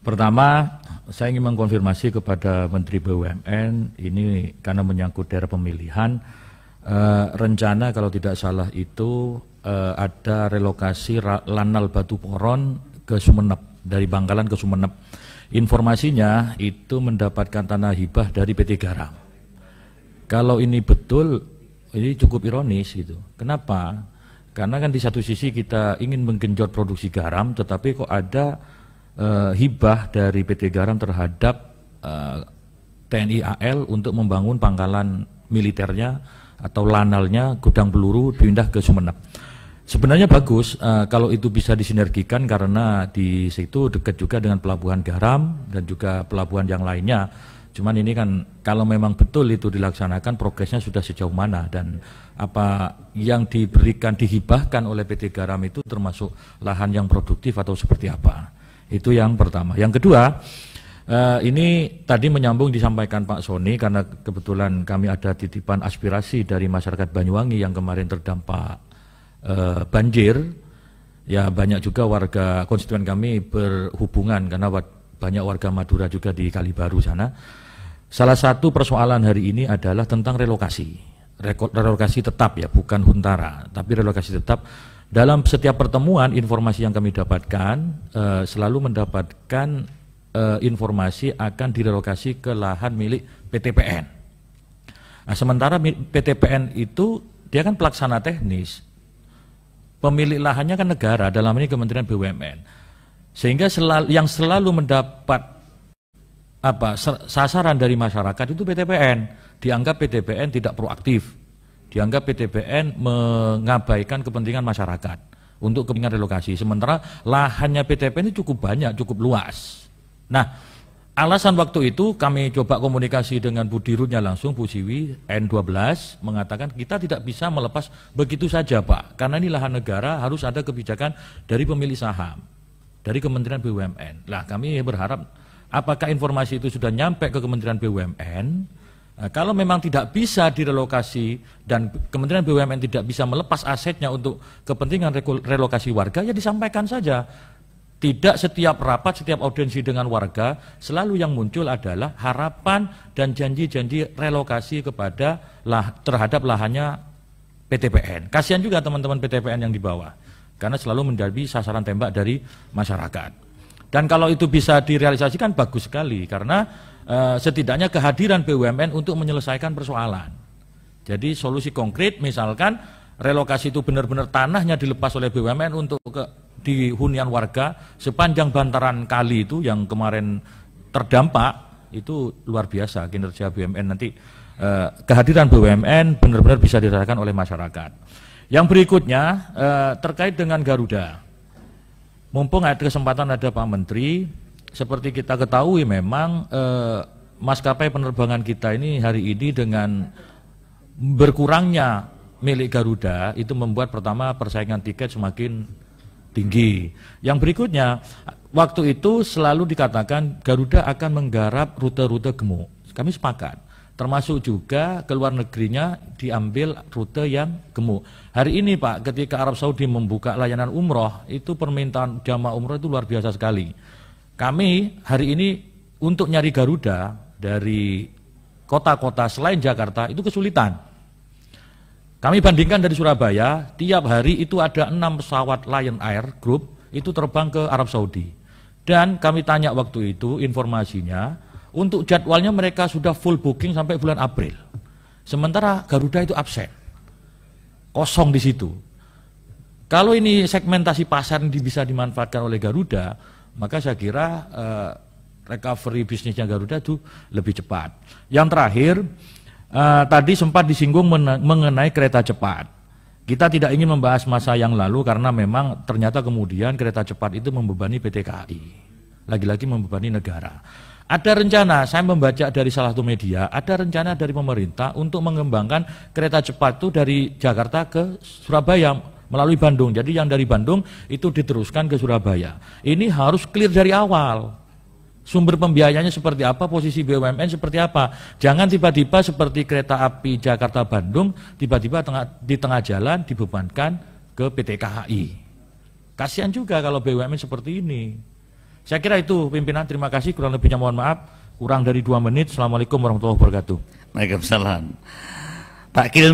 Pertama, saya ingin mengkonfirmasi kepada Menteri BUMN, ini karena menyangkut daerah pemilihan, rencana kalau tidak salah itu ada relokasi Lanal Batu Poron ke Sumeneb, dari Bangkalan ke Sumeneb. Informasinya itu mendapatkan tanah hibah dari PT Garam. Kalau ini betul, ini cukup ironis gitu. Kenapa? Karena kan di satu sisi kita ingin menggenjot produksi garam, tetapi kok ada hibah dari PT Garam terhadap TNI AL untuk membangun pangkalan militernya atau lanalnya, gudang peluru pindah ke Sumeneb. Sebenarnya bagus kalau itu bisa disinergikan, karena di situ dekat juga dengan pelabuhan garam dan juga pelabuhan yang lainnya. Cuman ini kan kalau memang betul itu dilaksanakan, progresnya sudah sejauh mana dan apa yang diberikan, dihibahkan oleh PT Garam itu termasuk lahan yang produktif atau seperti apa. Itu yang pertama. Yang kedua, ini tadi menyambung disampaikan Pak Soni, karena kebetulan kami ada titipan aspirasi dari masyarakat Banyuwangi yang kemarin terdampak banjir. Ya, banyak juga warga konstituen kami berhubungan, karena banyak warga Madura juga di Kalibaru sana. Salah satu persoalan hari ini adalah tentang relokasi. Relokasi tetap ya, bukan huntara, tapi relokasi tetap. Dalam setiap pertemuan, informasi yang kami dapatkan selalu mendapatkan informasi akan direlokasi ke lahan milik PTPN. Nah, sementara PTPN itu dia kan pelaksana teknis, pemilik lahannya kan negara, dalam ini Kementerian BUMN, sehingga yang selalu mendapat sasaran dari masyarakat itu PTPN. Dianggap PTPN tidak proaktif, dianggap PTPN mengabaikan kepentingan masyarakat untuk kepentingan relokasi. Sementara lahannya PTPN itu cukup banyak, cukup luas. Nah, alasan waktu itu kami coba komunikasi dengan Bu Dirutnya langsung, Bu Siwi, N12, mengatakan kita tidak bisa melepas begitu saja Pak, karena ini lahan negara, harus ada kebijakan dari pemilik saham, dari Kementerian BUMN. Lah, kami berharap apakah informasi itu sudah nyampe ke Kementerian BUMN? Kalau memang tidak bisa direlokasi dan Kementerian BUMN tidak bisa melepas asetnya untuk kepentingan relokasi warga, ya disampaikan saja. Tidak setiap rapat, setiap audiensi dengan warga, selalu yang muncul adalah harapan dan janji-janji relokasi terhadap lahannya PTPN. Kasihan juga teman-teman PTPN yang di bawah, karena selalu menjadi sasaran tembak dari masyarakat. Dan kalau itu bisa direalisasikan bagus sekali, karena setidaknya kehadiran BUMN untuk menyelesaikan persoalan. Jadi solusi konkret, misalkan relokasi itu benar-benar tanahnya dilepas oleh BUMN untuk di hunian warga sepanjang bantaran kali itu yang kemarin terdampak, itu luar biasa kinerja BUMN. Nanti kehadiran BUMN benar-benar bisa dirasakan oleh masyarakat. Yang berikutnya terkait dengan Garuda. Mumpung ada kesempatan ada Pak Menteri, seperti kita ketahui memang maskapai penerbangan kita ini hari ini dengan berkurangnya milik Garuda itu membuat pertama persaingan tiket semakin tinggi. Yang berikutnya, waktu itu selalu dikatakan Garuda akan menggarap rute-rute gemuk. Kami sepakat, termasuk juga ke luar negerinya diambil rute yang gemuk. Hari ini Pak, ketika Arab Saudi membuka layanan umroh, itu permintaan jamaah umroh itu luar biasa sekali. Kami hari ini untuk nyari Garuda dari kota-kota selain Jakarta itu kesulitan. Kami bandingkan dari Surabaya, tiap hari itu ada 6 pesawat Lion Air Group itu terbang ke Arab Saudi. Dan kami tanya waktu itu informasinya, untuk jadwalnya mereka sudah full booking sampai bulan April. Sementara Garuda itu absen, kosong di situ. Kalau ini segmentasi pasar yang bisa dimanfaatkan oleh Garuda, maka saya kira recovery bisnisnya Garuda itu lebih cepat. Yang terakhir, tadi sempat disinggung mengenai kereta cepat. Kita tidak ingin membahas masa yang lalu karena memang ternyata kemudian kereta cepat itu membebani PT KAI. Lagi-lagi membebani negara. Ada rencana, saya membaca dari salah satu media, ada rencana dari pemerintah untuk mengembangkan kereta cepat itu dari Jakarta ke Surabaya melalui Bandung. Jadi yang dari Bandung itu diteruskan ke Surabaya. Ini harus clear dari awal. Sumber pembiayanya seperti apa, posisi BUMN seperti apa. Jangan tiba-tiba seperti kereta api Jakarta-Bandung, tiba-tiba di tengah jalan dibebankan ke PT KAI. Kasihan juga kalau BUMN seperti ini. Saya kira itu pimpinan, terima kasih, kurang lebihnya mohon maaf, kurang dari 2 menit. Assalamualaikum warahmatullahi wabarakatuh. Waalaikumsalam. Pak Kil